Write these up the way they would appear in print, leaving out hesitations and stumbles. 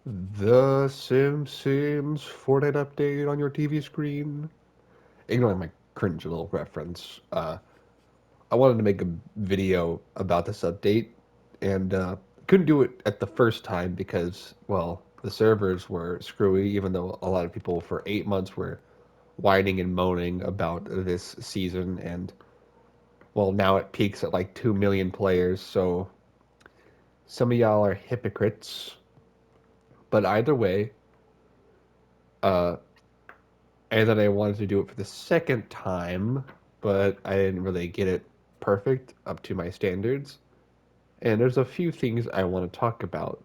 The Simpsons Fortnite update on your TV screen. Ignoring my cringe little reference, I wanted to make a video about this update, and couldn't do it at the first time because, well, the servers were screwy, even though a lot of people for 8 months were whining and moaning about this season, and, well, now it peaks at like 2 million players, so some of y'all are hypocrites. But either way, uh, and then I wanted to do it for the second time, but I didn't really get it perfect up to my standards. And there's a few things I want to talk about.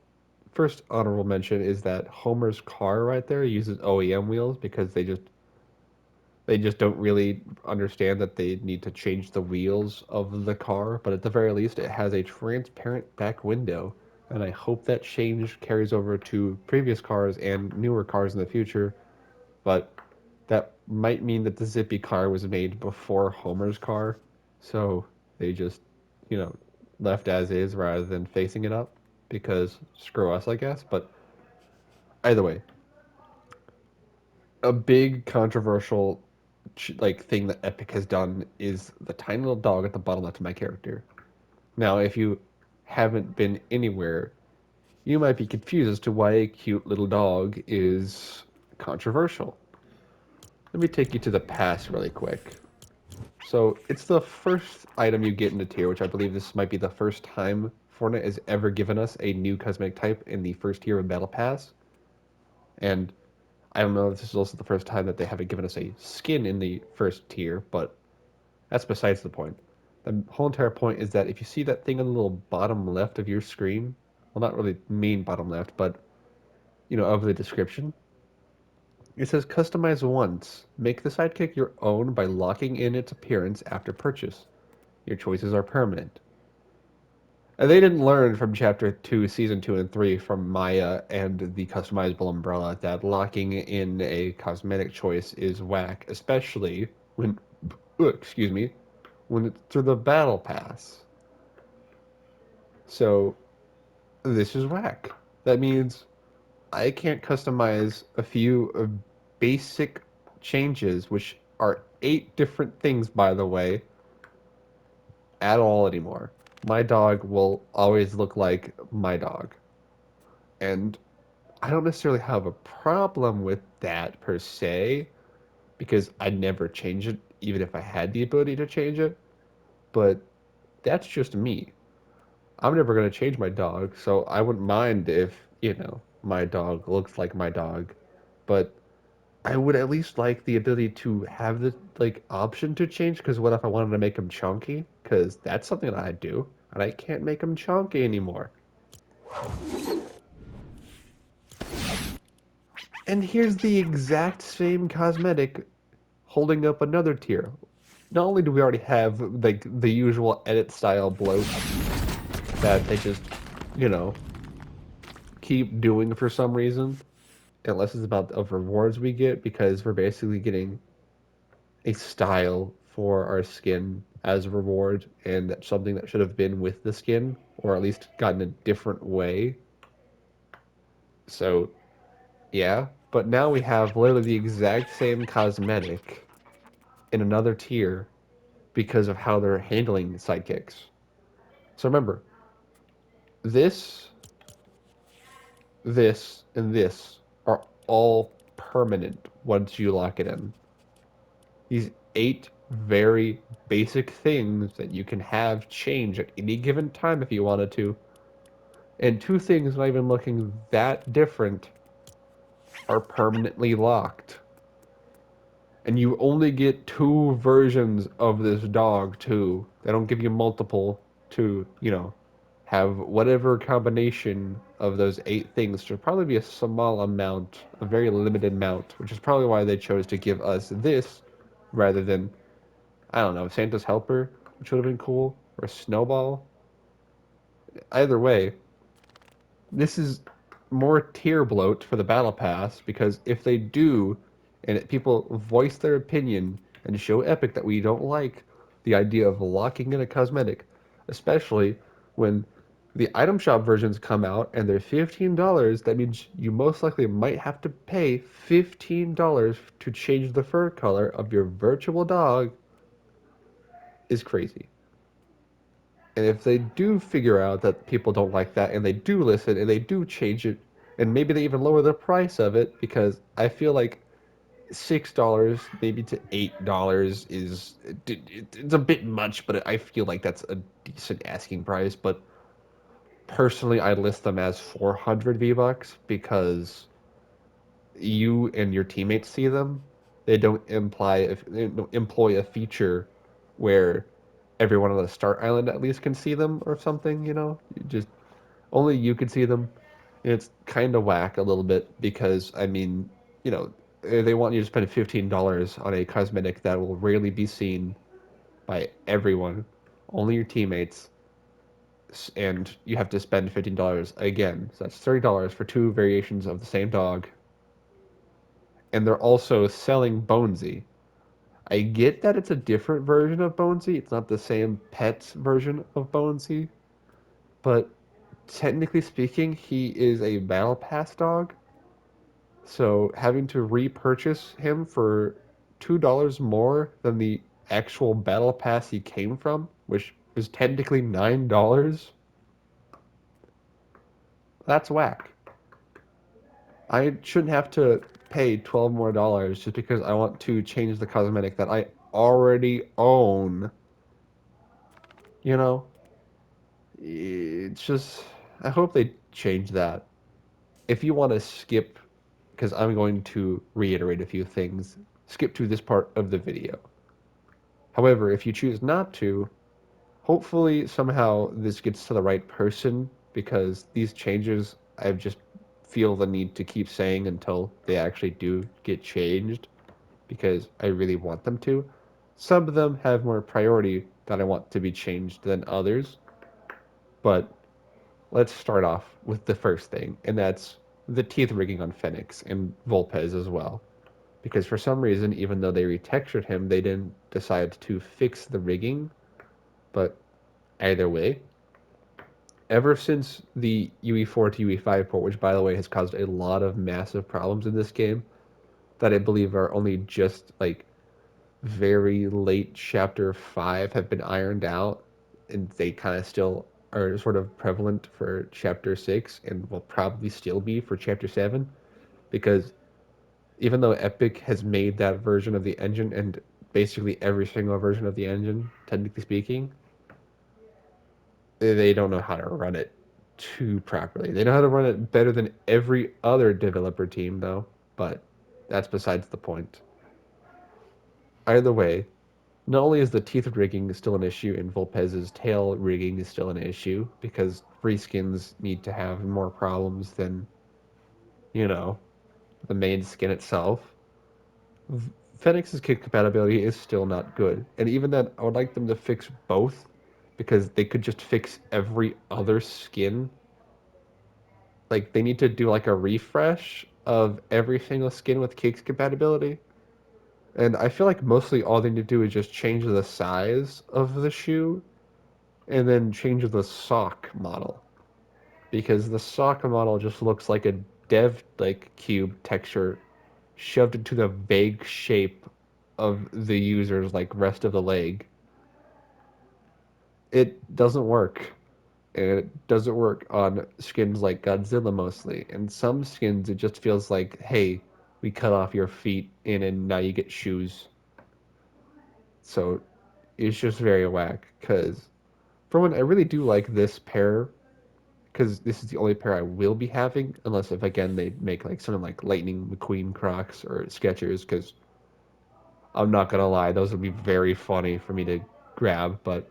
First honorable mention is that Homer's car right there uses OEM wheels because they just don't really understand that they need to change the wheels of the car, but at the very least it has a transparent back window, and I hope that change carries over to previous cars and newer cars in the future, but that might mean that the Zippy car was made before Homer's car, so they just, you know, left as is rather than facing it up because screw us, I guess. But either way, a big controversial like thing that Epic has done is the tiny little dog at the bottom left of my character. Now, if you haven't been anywhere, you might be confused as to why a cute little dog is controversial. Let me take you to the past really quick. So it's the first item you get in the tier, which I believe this might be the first time Fortnite has ever given us a new cosmetic type in the first tier of Battle Pass. And I don't know if this is also the first time that they haven't given us a skin in the first tier, but that's besides the point. The whole entire point is that if you see that thing on the little bottom left of your screen, well, not really mean bottom left, but of the description, it says customize once. Make the sidekick your own by locking in its appearance after purchase. Your choices are permanent. And they didn't learn from Chapter 2, Season 2 and 3 from Maya and the customizable umbrella that locking in a cosmetic choice is whack, especially when, excuse me, when it's through the Battle Pass. So, this is whack. That means I can't customize a few basic changes, which are 8 different things, by the way, at all anymore. My dog will always look like my dog. And I don't necessarily have a problem with that per se, because I'd never change it, even if I had the ability to change it. But that's just me. I'm never going to change my dog, so I wouldn't mind if, my dog looks like my dog. But I would at least like the ability to have the option to change, because what if I wanted to make him chunky? Because that's something that I do, and I can't make him chunky anymore. And here's the exact same cosmetic holding up another tier. Not only do we already have the usual edit style bloat that they just, you know, keep doing for some reason, unless it's about of rewards we get, because we're basically getting a style for our skin as a reward, and that's something that should have been with the skin, or at least gotten a different way. So, yeah. But now we have literally the exact same cosmetic in another tier because of how they're handling sidekicks. So remember, this, and this are all permanent once you lock it in. These 8 very basic things that you can have change at any given time if you wanted to, and 2 things not even looking that different are permanently locked. And you only get 2 versions of this dog, too. They don't give you multiple to, have whatever combination of those 8 things. Should probably be a small amount, a very limited amount, which is probably why they chose to give us this rather than, I don't know, Santa's Helper, which would have been cool, or Snowball. Either way, this is more tier bloat for the battle pass, because if they do, and people voice their opinion and show Epic that we don't like the idea of locking in a cosmetic, especially when The item shop versions come out and they're $15. That means you most likely might have to pay $15 to change the fur color of your virtual dog is crazy. And if they do figure out that people don't like that and they do listen and they do change it and maybe they even lower the price of it because I feel like $6 maybe to $8 is it's a bit much, but I feel like that's a decent asking price. But personally, I list them as 400 V-Bucks because you and your teammates see them. They don't they don't employ a feature where everyone on the start island at least can see them or something, you know? Just only you can see them. And it's kind of whack a little bit because I mean, you know, they want you to spend $15 on a cosmetic that will rarely be seen by everyone, only your teammates, and you have to spend $15 again. So that's $30 for two variations of the same dog. And they're also selling Bonesy. I get that it's a different version of Bonesy. It's not the same pet's version of Bonesy, but technically speaking, he is a battle pass dog. So having to repurchase him for $2 more than the actual battle pass he came from, which was technically $9, that's whack. I shouldn't have to pay 12 more dollars just because I want to change the cosmetic that I already own. You know, it's just I hope they change that. If you want to skip, because I'm going to reiterate a few things, skip to this part of the video. However, if you choose not to, hopefully somehow this gets to the right person because these changes I just feel the need to keep saying until they actually do get changed because I really want them to. Some of them have more priority that I want to be changed than others, but let's start off with the first thing, and that's the teeth rigging on Phoenix and Volpez as well. Because for some reason, even though they retextured him, they didn't decide to fix the rigging. But either way, ever since the UE4 to UE5 port, which by the way has caused a lot of massive problems in this game, that I believe are only just like very late chapter 5 have been ironed out, and they kind of still are sort of prevalent for chapter 6 and will probably still be for chapter 7 because even though Epic has made that version of the engine and basically every single version of the engine, technically speaking, they don't know how to run it too properly. They know how to run it better than every other developer team, though, but that's besides the point. Either way, not only is the teeth rigging still an issue and Volpez's tail rigging is still an issue because free skins need to have more problems than, you know, the main skin itself. Phoenix's kit compatibility is still not good. And even then, I would like them to fix both because they could just fix every other skin. Like, they need to do like a refresh of every single skin with Cake's compatibility. And I feel like mostly all they need to do is just change the size of the shoe and then change the sock model. Because the sock model just looks like a dev like cube texture shoved into the vague shape of the user's like rest of the leg. It doesn't work. And it doesn't work on skins like Godzilla mostly. And some skins it just feels like, hey, we cut off your feet and now you get shoes. So it's just very whack. Cause for one, I really do like this pair because this is the only pair I will be having, unless if again they make like something like Lightning McQueen Crocs or Skechers, because I'm not gonna lie, those would be very funny for me to grab, but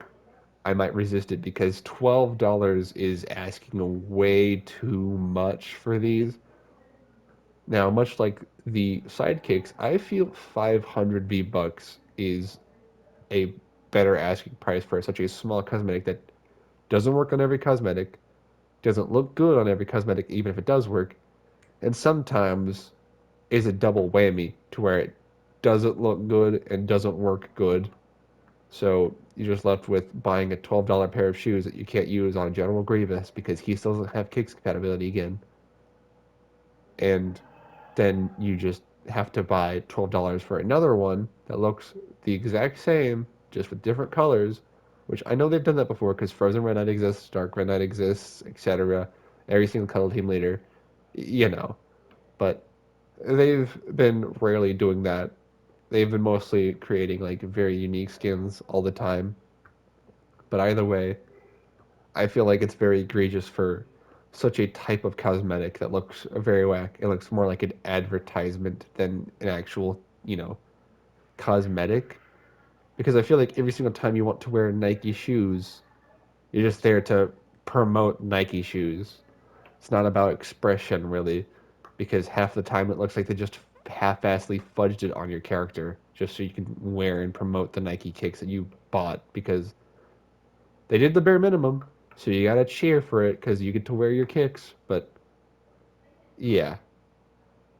I might resist it because $12 is asking way too much for these. Now, much like the sidekicks, I feel 500 V-Bucks is a better asking price for such a small cosmetic that doesn't work on every cosmetic, doesn't look good on every cosmetic, even if it does work, and sometimes is a double whammy to where it doesn't look good and doesn't work good. So you're just left with buying a $12 pair of shoes that you can't use on General Grievous because he still doesn't have kicks compatibility again. And then you just have to buy $12 for another one that looks the exact same, just with different colors, which I know they've done that before because Frozen Red Knight exists, Dark Red Knight exists, etc. Every single Cuddle Team leader, you know. But they've been rarely doing that. They've been mostly creating like very unique skins all the time. But either way, I feel like it's very egregious for such a type of cosmetic that looks very whack. It looks more like an advertisement than an actual, cosmetic. Because I feel like every single time you want to wear Nike shoes, you're just there to promote Nike shoes. It's not about expression, really, because half the time it looks like they just half-assedly fudged it on your character just so you can wear and promote the Nike kicks that you bought because they did the bare minimum. So you gotta cheer for it because you get to wear your kicks. But yeah,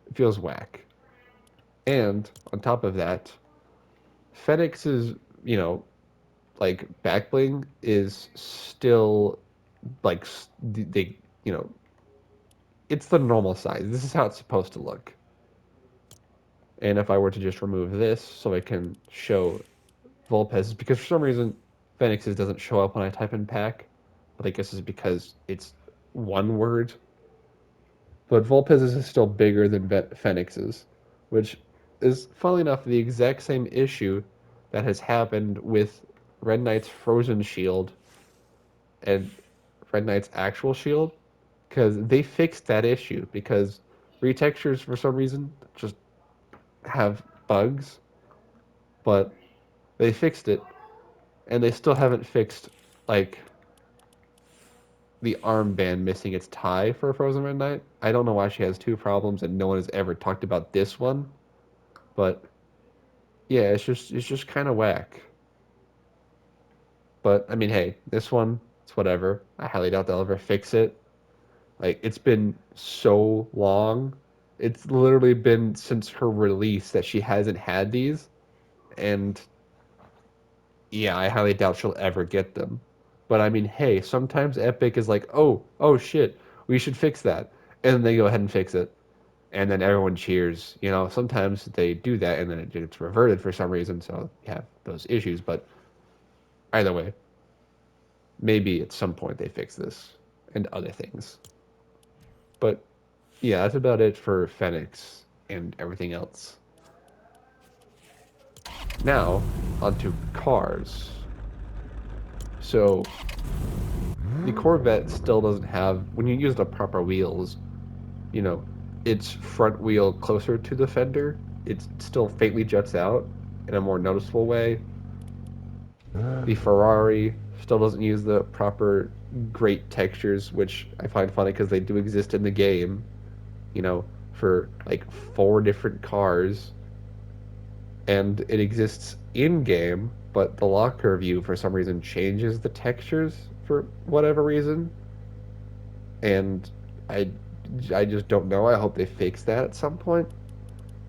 it feels whack. And on top of that, FedEx's, you know, like back bling is still like they, you know, it's the normal size. This is how it's supposed to look. And if I were to just remove this so I can show Volpez's, because for some reason Phoenix's doesn't show up when I type in pack, but I guess it's because it's one word. But Volpez's is still bigger than Phoenix's, which is, funnily enough, the exact same issue that has happened with Red Knight's Frozen Shield and Red Knight's actual shield, because they fixed that issue because retextures for some reason just have bugs, but they fixed it, and they still haven't fixed like the armband missing its tie for Frozen Red Knight. I don't know why she has two problems and no one has ever talked about this one, but yeah, it's just kind of whack. But I mean, hey, this one, it's whatever. I highly doubt they'll ever fix it. Like it's been so long. It's literally been since her release that she hasn't had these, and yeah, I highly doubt she'll ever get them. But I mean, hey, sometimes Epic is like, oh shit, we should fix that, and then they go ahead and fix it, and then everyone cheers. You know, sometimes they do that, and then it gets reverted for some reason, so you have those issues. But either way, maybe at some point they fix this and other things. But yeah, that's about it for Phoenix and everything else. Now, onto cars. So, the Corvette still doesn't have, when you use the proper wheels, you know, its front wheel closer to the fender, it still faintly juts out in a more noticeable way. The Ferrari still doesn't use the proper great textures, which I find funny because they do exist in the game, for like four different cars, and it exists in game, but the locker view for some reason changes the textures for whatever reason, and I I just don't know. I hope they fix that at some point.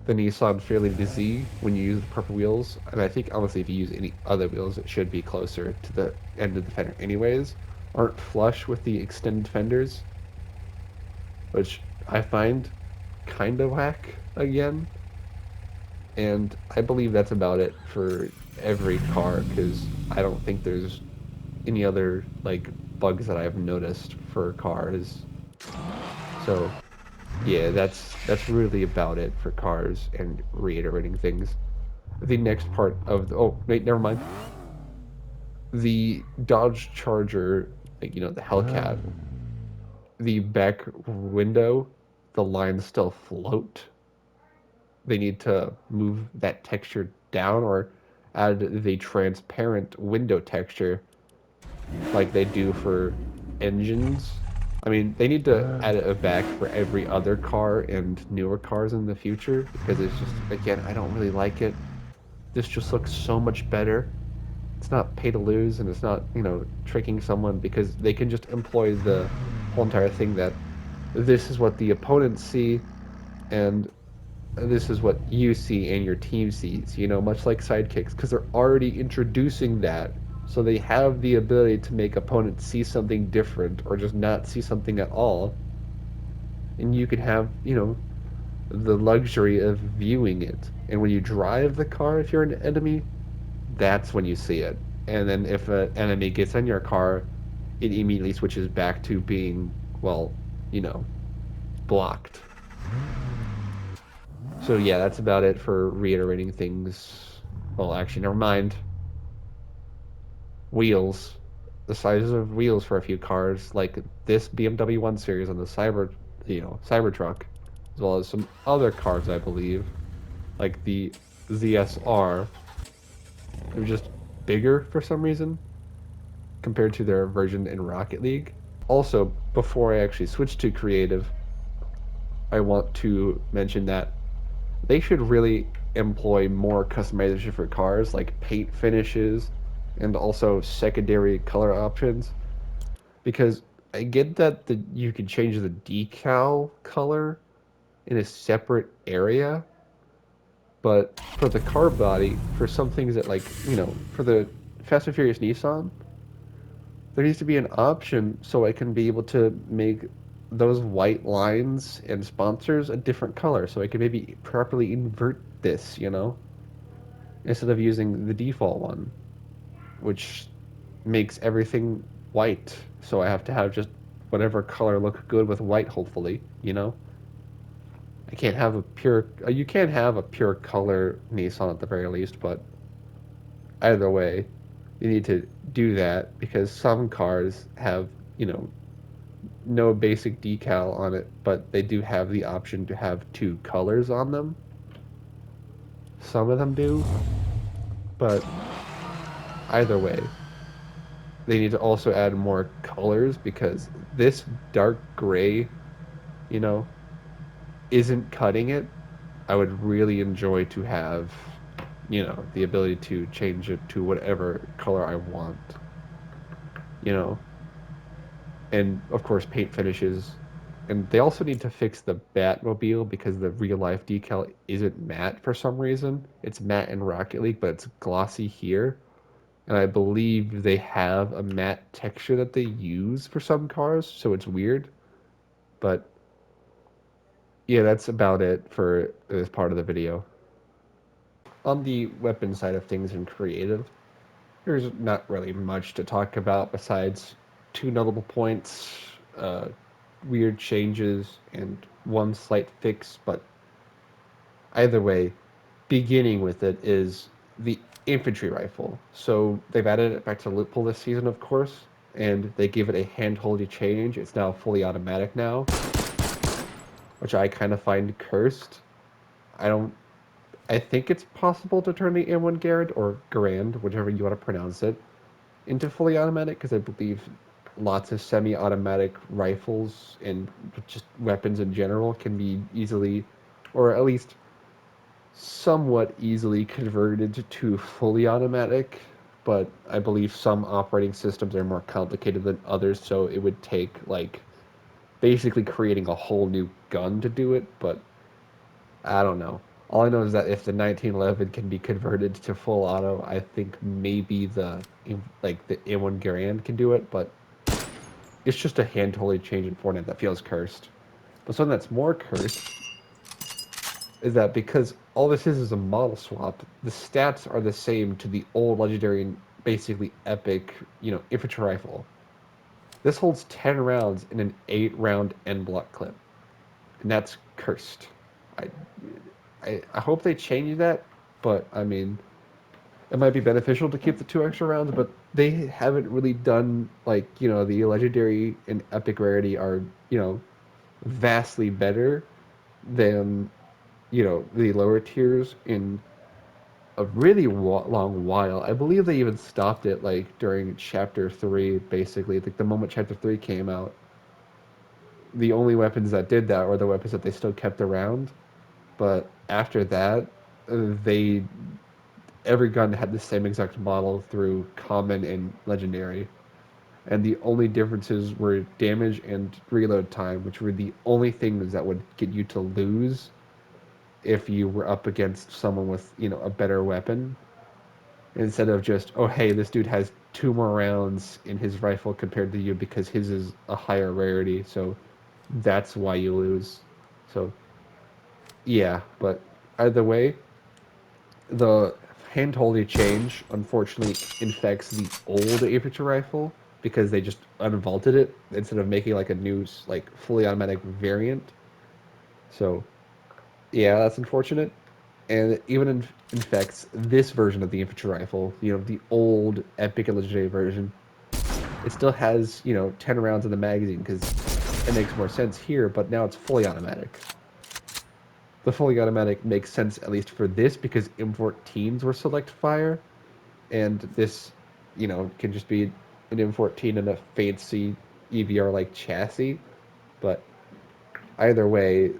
The Nissan Fairlady Z, when you use the purple wheels, and I think honestly if you use any other wheels, it should be closer to the end of the fender anyways, aren't flush with the extended fenders, which I find kind of whack again. And I believe that's about it for every car because I don't think there's any other like bugs that I've noticed for cars. So yeah, that's really about it for cars and reiterating things. The next part of the, oh wait, never mind. The Dodge Charger, like the Hellcat, the back window, the lines still float. They need to move that texture down or add the transparent window texture like they do for engines. I mean, they need to add it back for every other car and newer cars in the future because it's just, again, I don't really like it. This just looks so much better. It's not pay to lose and it's not, tricking someone because they can just employ the whole entire thing that this is what the opponents see and this is what you see and your team sees, much like sidekicks, because they're already introducing that. So they have the ability to make opponents see something different or just not see something at all. And you can have, the luxury of viewing it. And when you drive the car, if you're an enemy, that's when you see it. And then if an enemy gets in your car, it immediately switches back to being, well, you know, blocked. So yeah, that's about it for reiterating things. Well, actually, never mind. Wheels. The sizes of wheels for a few cars, like this BMW 1 Series and the Cybertruck, as well as some other cars, I believe, like the ZSR. They're just bigger for some reason compared to their version in Rocket League. Also, before I actually switch to creative, I want to mention that they should really employ more customization for cars, like paint finishes and also secondary color options. Because I get that you can change the decal color in a separate area, but for the car body, for some things that for the Fast and Furious Nissan, there needs to be an option so I can be able to make those white lines and sponsors a different color, so I can maybe properly invert this, instead of using the default one, which makes everything white. So I have to have just whatever color look good with white, hopefully. I can't have a pure. You can't have a pure color Nissan at the very least, but either way, you need to do that because some cars have, you know, no basic decal on it, but they do have the option to have two colors on them. Some of them do, but either way, they need to also add more colors because this dark gray, you know, isn't cutting it. I would really enjoy to have, the ability to change it to whatever color I want, you know, and of course paint finishes. And they also need to fix the Batmobile because the real life decal isn't matte for some reason. It's matte in Rocket League, but it's glossy here. And I believe they have a matte texture that they use for some cars, so it's weird. But yeah, that's about it for this part of the video. On the weapon side of things in creative, there's not really much to talk about besides two notable points, uh, weird changes, and one slight fix. But either way, beginning with it is the infantry rifle. So they've added it back to loot pool this season, of course, and they give it a hand-holdy change. It's now fully automatic now, which I kind of find cursed. I don't. I think it's possible to turn the M1 Garand or Garand, whichever you want to pronounce it, into fully automatic because I believe lots of semi-automatic rifles and just weapons in general can be easily, or at least somewhat easily converted to fully automatic. But I believe some operating systems are more complicated than others, so it would take like basically creating a whole new gun to do it. But I don't know. All I know is that if the 1911 can be converted to full auto, I think maybe the M1 Garand can do it, but it's just a hand totally change in Fortnite that feels cursed. But something that's more cursed is that because all this is a model swap, the stats are the same to the old legendary and basically epic, infantry rifle. This holds 10 rounds in an 8-round end block clip, and that's cursed. I, I hope they change that, but I mean, it might be beneficial to keep the 2 extra rounds, but they haven't really done the legendary and epic rarity are vastly better than the lower tiers in a really long while. I believe they even stopped it like during chapter 3, basically. Like the moment chapter 3 came out, the only weapons that did that were the weapons that they still kept around. But after that, they every gun had the same exact model through common and legendary. And the only differences were damage and reload time, which were the only things that would get you to lose if you were up against someone with, a better weapon, instead of just, oh, hey, this dude has two more rounds in his rifle compared to you because his is a higher rarity, so that's why you lose. So, yeah, but either way, the hand-holdy change unfortunately infects the old infantry rifle because they just unvaulted it instead of making like a new, like, fully automatic variant. So, yeah, that's unfortunate. And it even infects this version of the infantry rifle, the old epic and legendary version. It still has, 10 rounds in the magazine because it makes more sense here, but now it's fully automatic. The fully automatic makes sense at least for this because M14s were select fire, and this, can just be an M14 and a fancy EVR like chassis. But either way,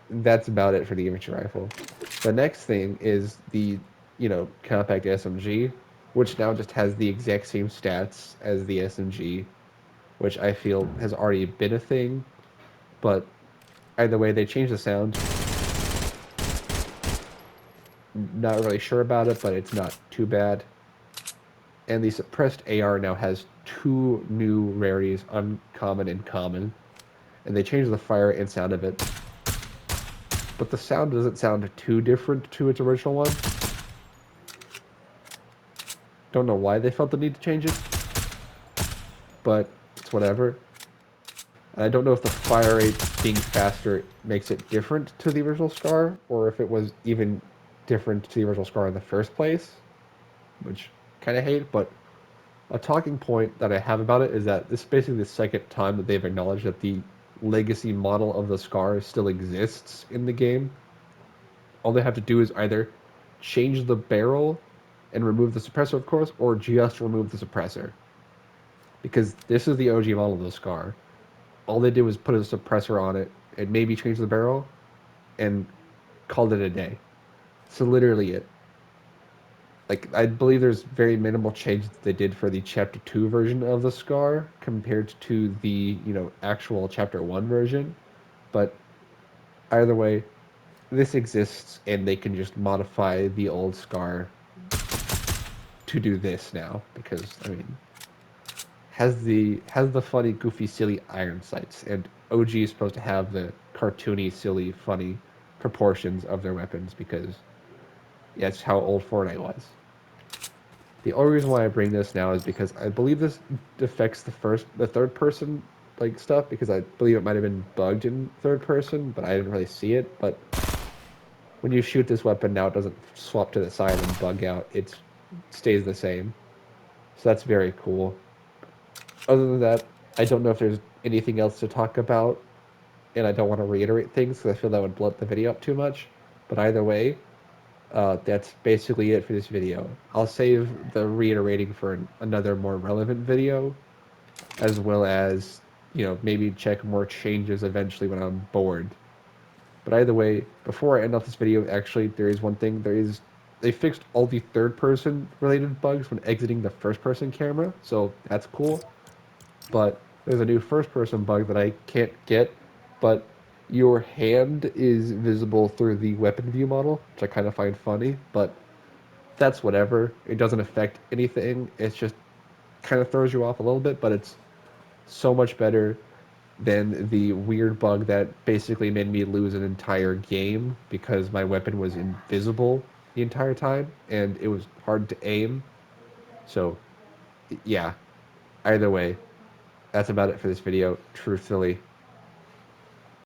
that's about it for the infantry rifle. The next thing is the, compact SMG, which now just has the exact same stats as the SMG, which I feel has already been a thing. But either way, they changed the sound. Not really sure about it, but it's not too bad. And the suppressed AR now has two new rarities, uncommon and common. And they changed the fire and sound of it. But the sound doesn't sound too different to its original one. Don't know why they felt the need to change it, but it's whatever. And I don't know if the fire rate being faster makes it different to the original Scar, or if it was even different to the original Scar in the first place, which kind of hate, but a talking point that I have about it is that this is basically the second time that they've acknowledged that the legacy model of the Scar still exists in the game. All they have to do is either change the barrel and remove the suppressor, of course, or just remove the suppressor. Because this is the OG model of the Scar. All they did was put a suppressor on it and maybe change the barrel and called it a day. So literally it. Like, I believe there's very minimal change that they did for the Chapter 2 version of the Scar compared to the, actual Chapter 1 version. But either way, this exists and they can just modify the old Scar to do this now because, I mean, has the funny, goofy, silly iron sights, and OG is supposed to have the cartoony, silly, funny proportions of their weapons because that's how old Fortnite was. The only reason why I bring this now is because I believe this affects the third person like stuff because I believe it might have been bugged in third person, but I didn't really see it. But when you shoot this weapon now, it doesn't swap to the side and bug out. It stays the same, so that's very cool. Other than that, I don't know if there's anything else to talk about, and I don't want to reiterate things because I feel that would blow the video up too much. But either way, that's basically it for this video. I'll save the reiterating for another more relevant video, as well as, maybe check more changes eventually when I'm bored. But either way, before I end off this video, actually, there is one thing. They fixed all the third-person related bugs when exiting the first-person camera, so that's cool. But there's a new first-person bug that I can't get, but your hand is visible through the weapon view model, which I kind of find funny, but that's whatever. It doesn't affect anything. It's just kind of throws you off a little bit, but it's so much better than the weird bug that basically made me lose an entire game because my weapon was invisible the entire time and it was hard to aim. So, yeah, either way, that's about it for this video, truthfully.